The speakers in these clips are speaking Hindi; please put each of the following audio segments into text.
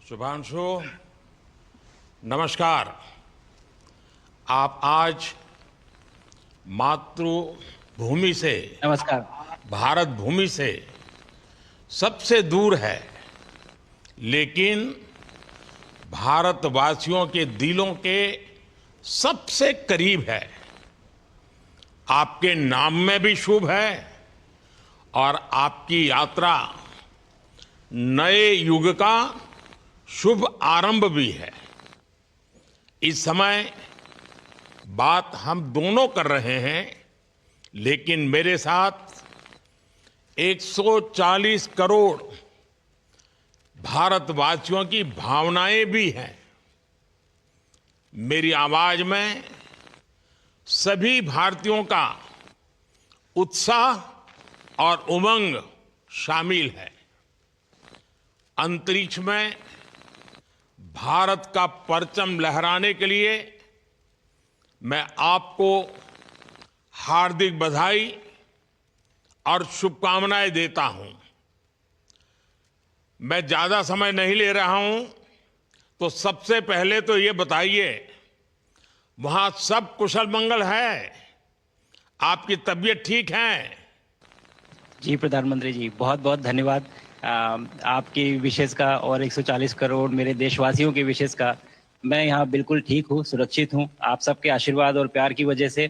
शुभांशु, नमस्कार। आप आज मातृभूमि से, नमस्कार। भारत भूमि से सबसे दूर है, लेकिन भारतवासियों के दिलों के सबसे करीब है। आपके नाम में भी शुभ है और आपकी यात्रा नए युग का शुभ आरंभ भी है। इस समय बात हम दोनों कर रहे हैं, लेकिन मेरे साथ 140 करोड़ भारतवासियों की भावनाएं भी हैं। मेरी आवाज में सभी भारतीयों का उत्साह और उमंग शामिल है। अंतरिक्ष में भारत का परचम लहराने के लिए मैं आपको हार्दिक बधाई और शुभकामनाएं देता हूं। मैं ज्यादा समय नहीं ले रहा हूं, तो सबसे पहले तो ये बताइए, वहां सब कुशल मंगल है? आपकी तबीयत ठीक है? जी प्रधानमंत्री जी, बहुत बहुत धन्यवाद आपकी विशेष का और 140 करोड़ मेरे देशवासियों की विशेष का। मैं यहाँ बिल्कुल ठीक हूँ, सुरक्षित हूँ। आप सबके आशीर्वाद और प्यार की वजह से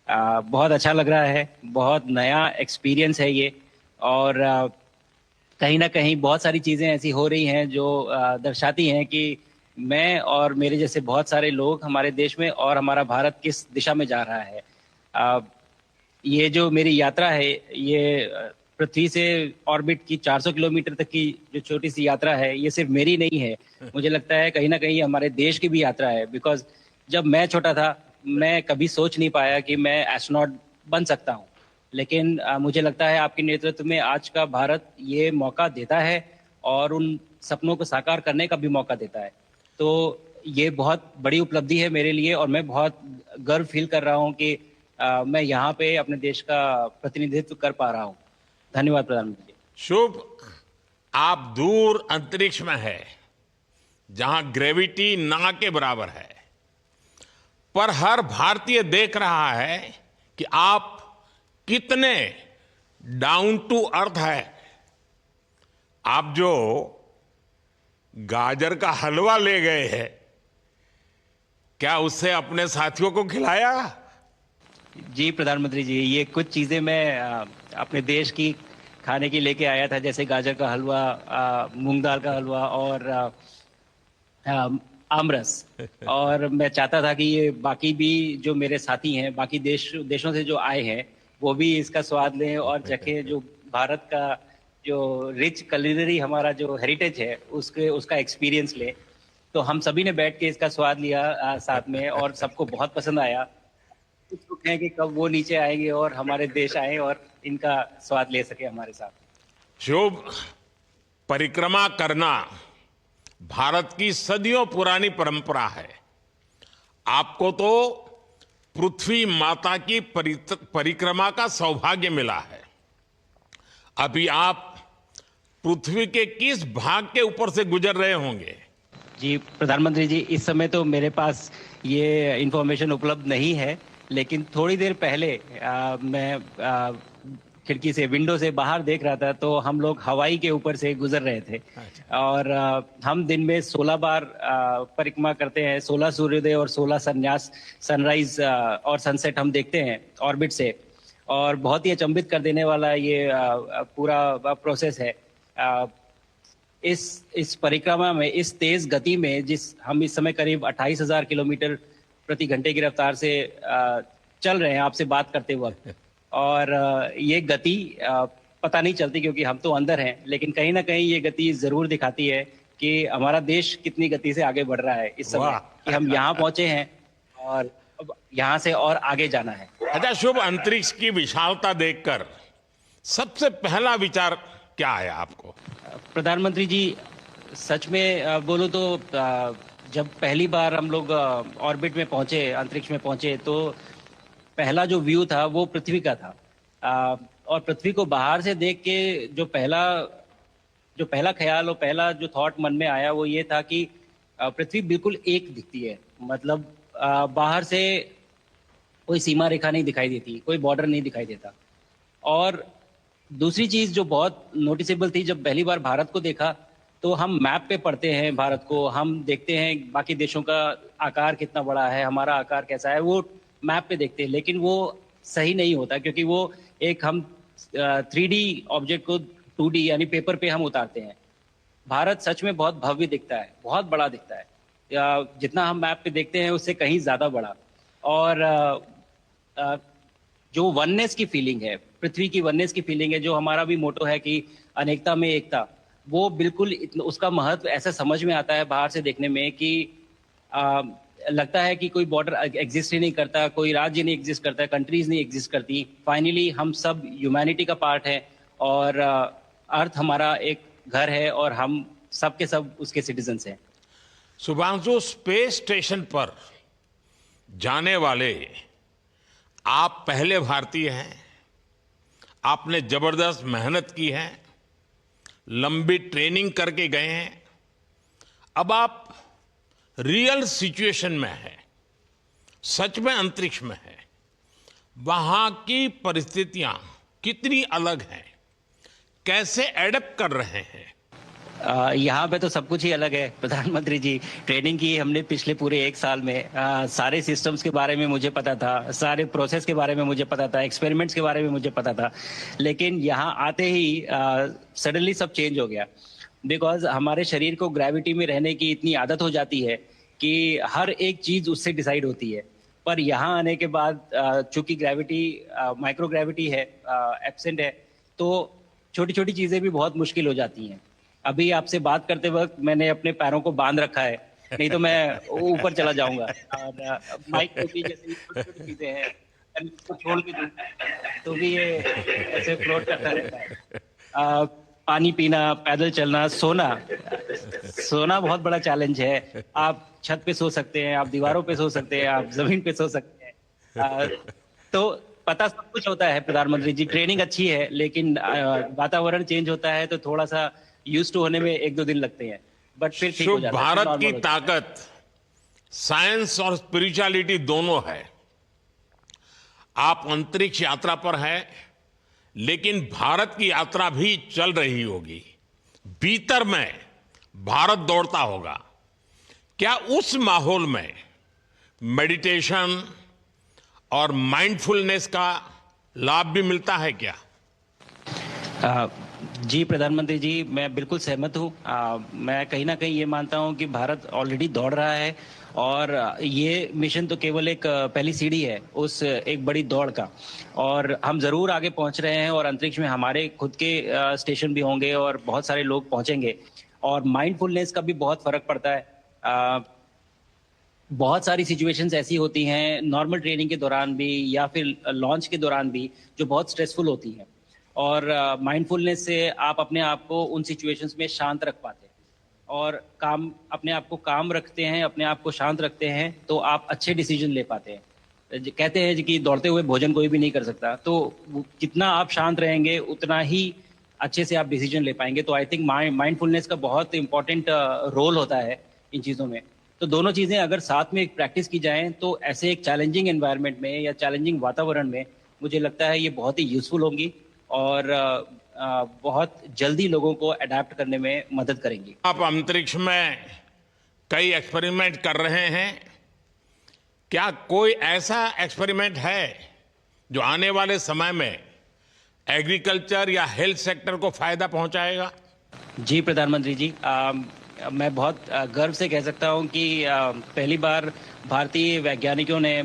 बहुत अच्छा लग रहा है। बहुत नया एक्सपीरियंस है ये, और कहीं ना कहीं बहुत सारी चीज़ें ऐसी हो रही हैं जो दर्शाती हैं कि मैं और मेरे जैसे बहुत सारे लोग हमारे देश में और हमारा भारत किस दिशा में जा रहा है। ये जो मेरी यात्रा है, ये पृथ्वी से ऑर्बिट की 400 किलोमीटर तक की जो छोटी सी यात्रा है, ये सिर्फ मेरी नहीं है। मुझे लगता है कहीं ना कहीं हमारे देश की भी यात्रा है। बिकॉज जब मैं छोटा था, मैं कभी सोच नहीं पाया कि मैं एस्ट्रोनॉट बन सकता हूँ। लेकिन मुझे लगता है आपके नेतृत्व में आज का भारत ये मौका देता है और उन सपनों को साकार करने का भी मौका देता है। तो ये बहुत बड़ी उपलब्धि है मेरे लिए, और मैं बहुत गर्व फील कर रहा हूँ कि मैं यहाँ पे अपने देश का प्रतिनिधित्व कर पा रहा हूँ। धन्यवाद प्रधानमंत्री जी। शुभ। आप दूर अंतरिक्ष में है, जहां ग्रेविटी ना के बराबर है, पर हर भारतीय देख रहा है कि आप कितने डाउन टू अर्थ है। आप जो गाजर का हलवा ले गए हैं, क्या उससे अपने साथियों को खिलाया? जी प्रधानमंत्री जी, ये कुछ चीज़ें मैं अपने देश की खाने की लेके आया था, जैसे गाजर का हलवा, मूंग दाल का हलवा और आमरस। और मैं चाहता था कि ये बाकी भी जो मेरे साथी हैं, बाकी देशों से जो आए हैं, वो भी इसका स्वाद लें और चखें, जो भारत का जो रिच कलिनरी हमारा जो हेरिटेज है उसका एक्सपीरियंस लें। तो हम सभी ने बैठ के इसका स्वाद लिया साथ में, और सबको बहुत पसंद आया। कुछ लोग हैं कि कब वो नीचे आएंगे और हमारे देश आए और इनका स्वाद ले सके हमारे साथ। शुभ। परिक्रमा करना भारत की सदियों पुरानी परंपरा है। आपको तो पृथ्वी माता की परिक्रमा का सौभाग्य मिला है। अभी आप पृथ्वी के किस भाग के ऊपर से गुजर रहे होंगे? जी प्रधानमंत्री जी, इस समय तो मेरे पास ये इंफॉर्मेशन उपलब्ध नहीं है, लेकिन थोड़ी देर पहले मैं खिड़की से, विंडो से बाहर देख रहा था, तो हम लोग हवाई के ऊपर से गुजर रहे थे। अच्छा। और हम दिन में 16 बार परिक्रमा करते हैं, 16 सूर्योदय और 16 संन्यास, सनराइज और सनसेट हम देखते हैं ऑर्बिट से। और बहुत ही अचंभित कर देने वाला ये पूरा प्रोसेस है। इस परिक्रमा में, इस तेज गति में, जिस हम इस समय करीब 28,000 किलोमीटर प्रति घंटे की रफ्तार से चल रहे हैं आपसे बात करते वक्त, और ये गति पता नहीं चलती क्योंकि हम तो अंदर हैं, लेकिन कहीं ना कहीं ये गति जरूर दिखाती है कि हमारा देश कितनी गति से आगे बढ़ रहा है इस समय, कि हम यहाँ पहुंचे हैं और अब यहाँ से और आगे जाना है। अच्छा शुभ, अंतरिक्ष की विशालता देखकर सबसे पहला विचार क्या आया आपको? प्रधानमंत्री जी, सच में बोलो तो जब पहली बार हम लोग ऑर्बिट में पहुंचे, अंतरिक्ष में पहुंचे, तो पहला जो व्यू था वो पृथ्वी का था। और पृथ्वी को बाहर से देख के जो पहला जो पहला ख्याल और पहला जो थॉट मन में आया वो ये था कि पृथ्वी बिल्कुल एक दिखती है। मतलब बाहर से कोई सीमा रेखा नहीं दिखाई देती, कोई बॉर्डर नहीं दिखाई देता। और दूसरी चीज जो बहुत नोटिसेबल थी, जब पहली बार भारत को देखा तो हम मैप पे पढ़ते हैं भारत को, हम देखते हैं बाकी देशों का आकार कितना बड़ा है, हमारा आकार कैसा है, वो मैप पे देखते हैं। लेकिन वो सही नहीं होता, क्योंकि वो एक हम 3D ऑब्जेक्ट को 2D यानी पेपर पे हम उतारते हैं। भारत सच में बहुत भव्य दिखता है, बहुत बड़ा दिखता है, जितना हम मैप पे देखते हैं उससे कहीं ज्यादा बड़ा। और जो वननेस की फीलिंग है, पृथ्वी की वननेस की फीलिंग है, जो हमारा भी मोटो है कि अनेकता में एकता, वो बिल्कुल उसका महत्व ऐसा समझ में आता है बाहर से देखने में कि लगता है कि कोई बॉर्डर एग्जिस्ट ही नहीं करता, कोई राज्य नहीं एग्जिस्ट करता, कंट्रीज नहीं एग्जिस्ट करती। फाइनली हम सब ह्यूमैनिटी का पार्ट है और अर्थ हमारा एक घर है और हम सब के सब उसके सिटीजन्स हैं। शुभांशु, स्पेस स्टेशन पर जाने वाले आप पहले भारतीय हैं। आपने जबरदस्त मेहनत की है, लंबी ट्रेनिंग करके गए हैं। अब आप रियल सिचुएशन में हैं, सच में अंतरिक्ष में हैं। वहां की परिस्थितियां कितनी अलग हैं, कैसे एडप्ट कर रहे हैं? यहाँ पे तो सब कुछ ही अलग है प्रधानमंत्री जी। ट्रेनिंग की हमने पिछले पूरे 1 साल में। सारे सिस्टम्स के बारे में मुझे पता था, सारे प्रोसेस के बारे में मुझे पता था, एक्सपेरिमेंट्स के बारे में मुझे पता था। लेकिन यहाँ आते ही सडनली सब चेंज हो गया। बिकॉज हमारे शरीर को ग्रेविटी में रहने की इतनी आदत हो जाती है कि हर एक चीज उससे डिसाइड होती है। पर यहाँ आने के बाद चूंकि ग्रेविटी माइक्रो ग्रेविटी है, एब्सेंट है, तो छोटी छोटी चीजें भी बहुत मुश्किल हो जाती हैं। अभी आपसे बात करते वक्त मैंने अपने पैरों को बांध रखा है, नहीं तो मैं ऊपर चला जाऊंगा। और माइक को भी जैसे छोटी चीजें हैं, इसको छोड़ के दूं तो भी ये ऐसे फ्लोट करता रहता है। पानी पीना, पैदल चलना, सोना बहुत बड़ा चैलेंज है। आप छत पे सो सकते हैं, आप दीवारों पे सो सकते हैं, आप जमीन पे सो सकते हैं। तो पता सब कुछ होता है प्रधानमंत्री जी, ट्रेनिंग अच्छी है, लेकिन वातावरण चेंज होता है तो थोड़ा सा यूज टू होने में 1-2 दिन लगते हैं, बट फिर ठीक हो जाता है। भारत की ताकत साइंस और स्पिरिचुअलिटी दोनों है। आप अंतरिक्ष यात्रा पर हैं, लेकिन भारत की यात्रा भी चल रही होगी। भीतर में भारत दौड़ता होगा। क्या उस माहौल में मेडिटेशन और माइंडफुलनेस का लाभ भी मिलता है क्या? जी प्रधानमंत्री जी, मैं बिल्कुल सहमत हूँ। मैं कहीं ना कहीं ये मानता हूँ कि भारत ऑलरेडी दौड़ रहा है और ये मिशन तो केवल एक पहली सीढ़ी है उस एक बड़ी दौड़ का। और हम जरूर आगे पहुंच रहे हैं और अंतरिक्ष में हमारे खुद के स्टेशन भी होंगे और बहुत सारे लोग पहुंचेंगे। और माइंडफुलनेस का भी बहुत फर्क पड़ता है। बहुत सारी सिचुएशंस ऐसी होती हैं नॉर्मल ट्रेनिंग के दौरान भी या फिर लॉन्च के दौरान भी, जो बहुत स्ट्रेसफुल होती हैं। और माइंडफुलनेस से आप अपने आप को उन सिचुएशंस में शांत रख पाते हैं और अपने आप को काम रखते हैं, अपने आप को शांत रखते हैं, तो आप अच्छे डिसीजन ले पाते हैं। कहते हैं कि दौड़ते हुए भोजन कोई भी नहीं कर सकता, तो जितना आप शांत रहेंगे उतना ही अच्छे से आप डिसीजन ले पाएंगे। तो आई थिंक माइंडफुलनेस का बहुत इंपॉर्टेंट रोल होता है इन चीज़ों में। तो दोनों चीज़ें अगर साथ में प्रैक्टिस की जाएं तो ऐसे एक चैलेंजिंग एनवायरनमेंट में या चैलेंजिंग वातावरण में मुझे लगता है ये बहुत ही यूजफुल होंगी और बहुत जल्दी लोगों को अडेप्ट करने में मदद करेंगी। आप अंतरिक्ष में कई एक्सपेरिमेंट कर रहे हैं। क्या कोई ऐसा एक्सपेरिमेंट है जो आने वाले समय में एग्रीकल्चर या हेल्थ सेक्टर को फायदा पहुंचाएगा? जी प्रधानमंत्री जी, मैं बहुत गर्व से कह सकता हूं कि पहली बार भारतीय वैज्ञानिकों ने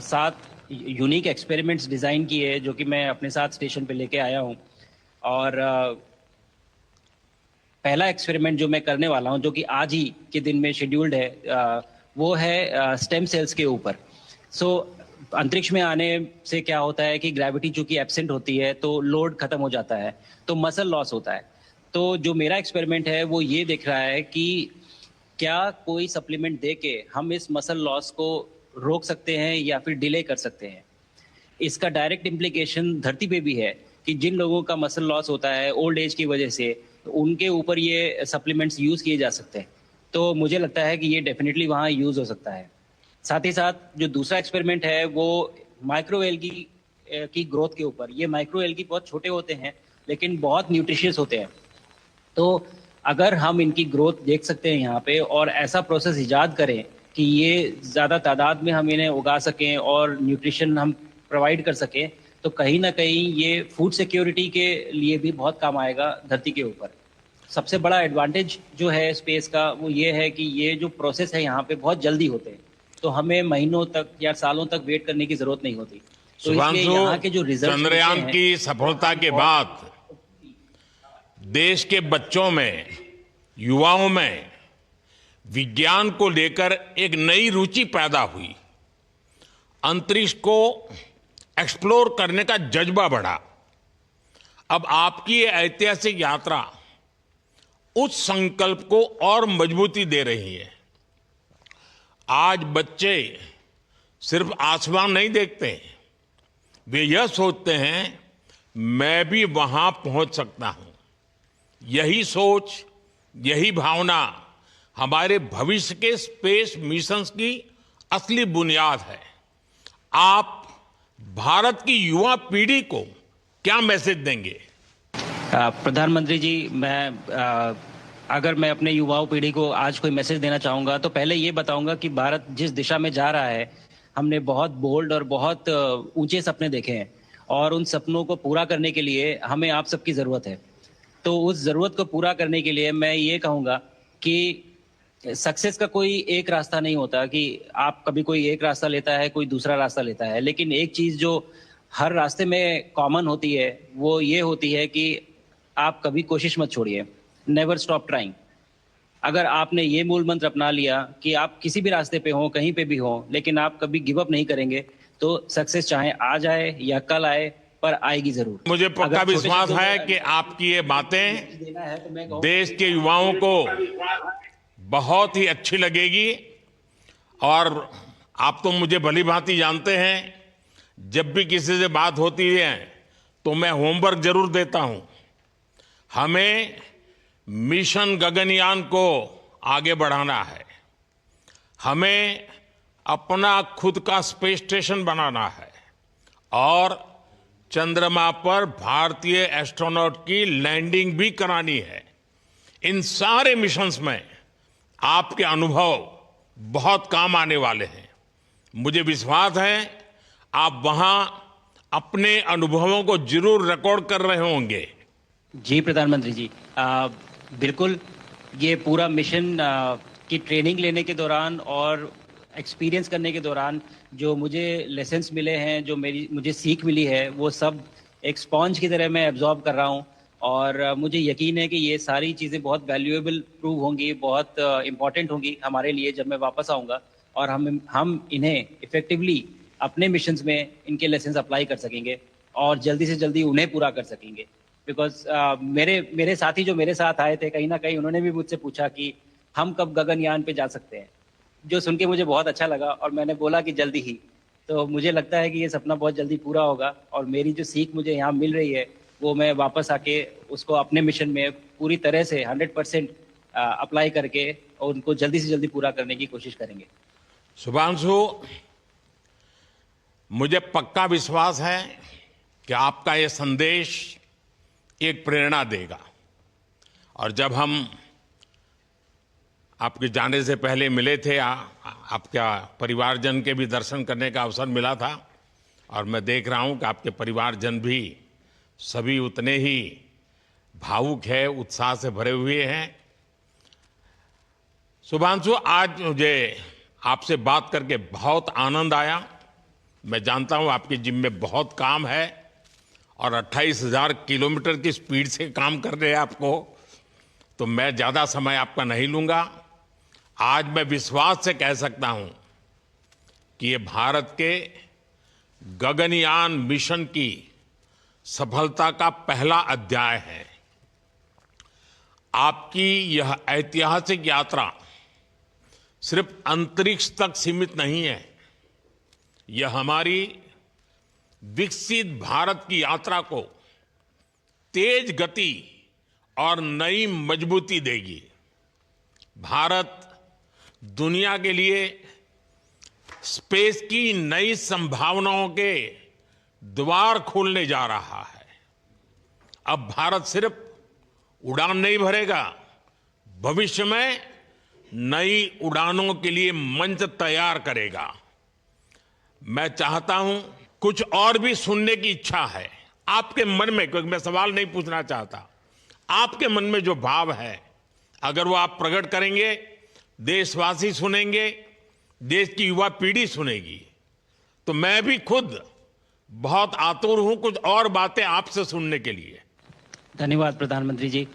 7 यूनिक एक्सपेरिमेंट्स डिज़ाइन किए जो कि मैं अपने साथ स्टेशन पे लेके आया हूं। और पहला एक्सपेरिमेंट जो मैं करने वाला हूं, जो कि आज ही के दिन में शेड्यूल्ड है, वो है स्टेम सेल्स के ऊपर। अंतरिक्ष में आने से क्या होता है कि ग्रेविटी चूंकि एब्सेंट होती है तो लोड खत्म हो जाता है, तो मसल लॉस होता है। तो जो मेरा एक्सपेरिमेंट है वो ये देख रहा है कि क्या कोई सप्लीमेंट दे के हम इस मसल लॉस को रोक सकते हैं या फिर डिले कर सकते हैं। इसका डायरेक्ट इम्प्लीकेशन धरती पे भी है कि जिन लोगों का मसल लॉस होता है ओल्ड एज की वजह से तो उनके ऊपर ये सप्लीमेंट्स यूज़ किए जा सकते हैं। तो मुझे लगता है कि ये डेफिनेटली वहाँ यूज़ हो सकता है। साथ ही साथ जो दूसरा एक्सपेरिमेंट है वो माइक्रो एल्गी की ग्रोथ के ऊपर। ये माइक्रो एल्गी बहुत छोटे होते हैं लेकिन बहुत न्यूट्रिशियस होते हैं। तो अगर हम इनकी ग्रोथ देख सकते हैं यहाँ पे और ऐसा प्रोसेस इजाद करें कि ये ज़्यादा तादाद में हम इन्हें उगा सकें और न्यूट्रिशन हम प्रोवाइड कर सकें, तो कहीं ना कहीं ये फूड सिक्योरिटी के लिए भी बहुत काम आएगा धरती के ऊपर। सबसे बड़ा एडवांटेज जो है स्पेस का वो ये है कि ये जो प्रोसेस है यहाँ पे बहुत जल्दी होते हैं, तो हमें महीनों तक या सालों तक वेट करने की जरूरत नहीं होती। तो इसलिए शुभांशु, यहाँ के जो रिजल्ट चंद्रयान की सफलता के बाद देश के बच्चों में, युवाओं में विज्ञान को लेकर एक नई रुचि पैदा हुई। अंतरिक्ष को एक्सप्लोर करने का जज्बा बढ़ा। अब आपकी ये ऐतिहासिक यात्रा उस संकल्प को और मजबूती दे रही है। आज बच्चे सिर्फ आसमान नहीं देखते, वे यह सोचते हैं मैं भी वहां पहुंच सकता हूं। यही सोच, यही भावना हमारे भविष्य के स्पेस मिशंस की असली बुनियाद है। आप भारत की युवा पीढ़ी को क्या मैसेज देंगे? प्रधानमंत्री जी, अगर मैं अपने युवाओं पीढ़ी को आज कोई मैसेज देना चाहूँगा तो पहले ये बताऊँगा कि भारत जिस दिशा में जा रहा है, हमने बहुत बोल्ड और बहुत ऊंचे सपने देखे हैं और उन सपनों को पूरा करने के लिए हमें आप सबकी ज़रूरत है। तो उस ज़रूरत को पूरा करने के लिए मैं ये कहूँगा कि सक्सेस का कोई एक रास्ता नहीं होता कि आप कभी कोई एक रास्ता लेता है, कोई दूसरा रास्ता लेता है, लेकिन एक चीज़ जो हर रास्ते में कॉमन होती है वो ये होती है कि आप कभी कोशिश मत छोड़िए, नेवर स्टॉप ट्राइंग। अगर आपने ये मूल मंत्र अपना लिया कि आप किसी भी रास्ते पे हो, कहीं पे भी हो, लेकिन आप कभी गिव अप नहीं करेंगे, तो सक्सेस चाहे आज आए या कल आए, पर आएगी जरूर। मुझे पक्का विश्वास है कि आपकी ये बातें देश के युवाओं को बहुत ही अच्छी लगेगी। और आप तो मुझे भली भांति जानते हैं, जब भी किसी से बात होती है तो मैं होमवर्क जरूर देता हूं। हमें मिशन गगनयान को आगे बढ़ाना है, हमें अपना खुद का स्पेस स्टेशन बनाना है और चंद्रमा पर भारतीय एस्ट्रोनॉट की लैंडिंग भी करानी है। इन सारे मिशंस में आपके अनुभव बहुत काम आने वाले हैं। मुझे विश्वास है आप वहां अपने अनुभवों को जरूर रिकॉर्ड कर रहे होंगे। जी प्रधानमंत्री जी, बिल्कुल। ये पूरा मिशन की ट्रेनिंग लेने के दौरान और एक्सपीरियंस करने के दौरान जो मुझे लेसन्स मिले हैं, जो मुझे सीख मिली है, वो सब एक स्पॉन्ज की तरह मैं एब्जॉर्ब कर रहा हूँ। और मुझे यकीन है कि ये सारी चीज़ें बहुत वैल्यूएबल प्रूव होंगी, बहुत इम्पॉर्टेंट होंगी हमारे लिए जब मैं वापस आऊँगा और हम इन्हें इफ़ेक्टिवली अपने मिशंस में इनके लेसन्स अप्लाई कर सकेंगे और जल्दी से जल्दी उन्हें पूरा कर सकेंगे। बिकॉज मेरे साथी जो मेरे साथ आए थे, कहीं ना कहीं उन्होंने भी मुझसे पूछा कि हम कब गगनयान पे जा सकते हैं, जो सुन के मुझे बहुत अच्छा लगा और मैंने बोला कि जल्दी ही। तो मुझे लगता है कि ये सपना बहुत जल्दी पूरा होगा और मेरी जो सीख मुझे यहाँ मिल रही है वो मैं वापस आके उसको अपने मिशन में पूरी तरह से 100% अप्लाई करके और उनको जल्दी से जल्दी पूरा करने की कोशिश करेंगे। शुभांशु, मुझे पक्का विश्वास है कि आपका ये संदेश एक प्रेरणा देगा। और जब हम आपके जाने से पहले मिले थे, आपका परिवारजन के भी दर्शन करने का अवसर मिला था और मैं देख रहा हूं कि आपके परिवारजन भी सभी उतने ही भावुक है, उत्साह से भरे हुए हैं। शुभांशु, आज मुझे आपसे बात करके बहुत आनंद आया। मैं जानता हूं आपकी जिम में बहुत काम है और 28,000 किलोमीटर की स्पीड से काम कर रहे हैं आपको, तो मैं ज़्यादा समय आपका नहीं लूँगा। आज मैं विश्वास से कह सकता हूं कि ये भारत के गगनयान मिशन की सफलता का पहला अध्याय है। आपकी यह ऐतिहासिक यात्रा सिर्फ अंतरिक्ष तक सीमित नहीं है, यह हमारी विकसित भारत की यात्रा को तेज गति और नई मजबूती देगी। भारत दुनिया के लिए स्पेस की नई संभावनाओं के द्वार खोलने जा रहा है। अब भारत सिर्फ उड़ान नहीं भरेगा, भविष्य में नई उड़ानों के लिए मंच तैयार करेगा। मैं चाहता हूं, कुछ और भी सुनने की इच्छा है आपके मन में, क्योंकि मैं सवाल नहीं पूछना चाहता, आपके मन में जो भाव है अगर वो आप प्रकट करेंगे, देशवासी सुनेंगे, देश की युवा पीढ़ी सुनेगी, तो मैं भी खुद बहुत आतुर हूं कुछ और बातें आपसे सुनने के लिए। धन्यवाद प्रधानमंत्री जी।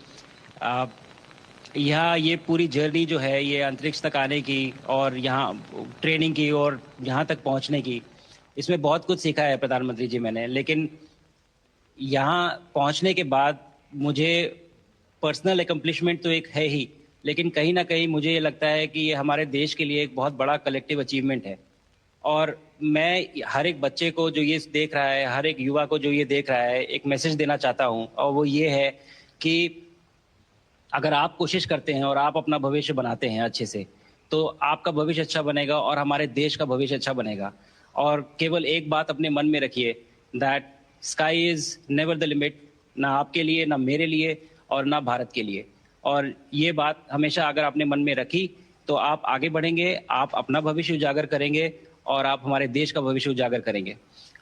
यहाँ ये पूरी जर्नी जो है, ये अंतरिक्ष तक आने की और यहाँ ट्रेनिंग की और यहाँ तक पहुँचने की, इसमें बहुत कुछ सीखा है प्रधानमंत्री जी मैंने। लेकिन यहाँ पहुँचने के बाद मुझे पर्सनल एकम्प्लिशमेंट तो एक है ही, लेकिन कहीं ना कहीं मुझे ये लगता है कि ये हमारे देश के लिए एक बहुत बड़ा कलेक्टिव अचीवमेंट है। और मैं हर एक बच्चे को जो ये देख रहा है, हर एक युवा को जो ये देख रहा है, एक मैसेज देना चाहता हूँ, और वो ये है कि अगर आप कोशिश करते हैं और आप अपना भविष्य बनाते हैं अच्छे से, तो आपका भविष्य अच्छा बनेगा और हमारे देश का भविष्य अच्छा बनेगा। और केवल एक बात अपने मन में रखिए, that sky is never the limit, ना आपके लिए, ना मेरे लिए और ना भारत के लिए। और ये बात हमेशा अगर आपने मन में रखी तो आप आगे बढ़ेंगे, आप अपना भविष्य उजागर करेंगे और आप हमारे देश का भविष्य उजागर करेंगे।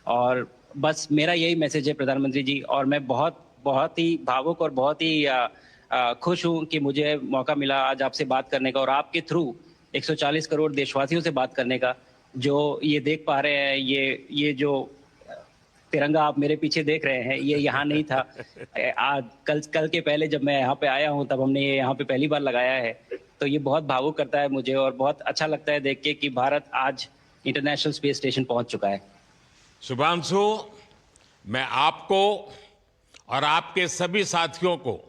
और बस मेरा यही मैसेज है प्रधानमंत्री जी। और मैं बहुत ही भावुक और बहुत ही खुश हूं कि मुझे मौका मिला आज आपसे बात करने का और आपके थ्रू 140 करोड़ देशवासियों से बात करने का। जो ये देख पा रहे हैं, ये जो तिरंगा आप मेरे पीछे देख रहे हैं, ये यहाँ नहीं था। आज कल के पहले जब मैं यहाँ पे आया हूँ, तब हमने ये यहाँ पे पहली बार लगाया है। तो ये बहुत भावुक करता है मुझे और बहुत अच्छा लगता है देख के कि भारत आज इंटरनेशनल स्पेस स्टेशन पहुंच चुका है। शुभांशु, मैं आपको और आपके सभी साथियों को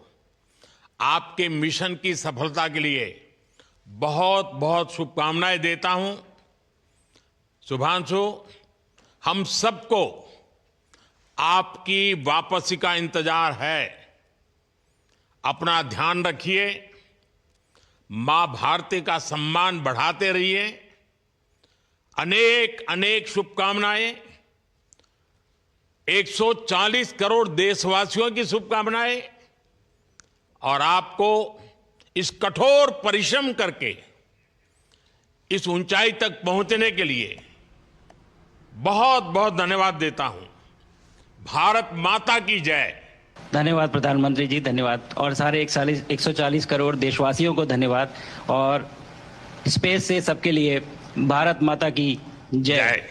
आपके मिशन की सफलता के लिए बहुत बहुत शुभकामनाएं देता हूं। शुभांशु, हम सबको आपकी वापसी का इंतजार है। अपना ध्यान रखिए, मां भारती का सम्मान बढ़ाते रहिए। अनेक अनेक शुभकामनाएं, 140 करोड़ देशवासियों की शुभकामनाएं, और आपको इस कठोर परिश्रम करके इस ऊंचाई तक पहुंचने के लिए बहुत बहुत धन्यवाद देता हूं। भारत माता की जय। धन्यवाद प्रधानमंत्री जी, धन्यवाद। और सारे 140 करोड़ देशवासियों को धन्यवाद। और स्पेस से सबके लिए भारत माता की जय।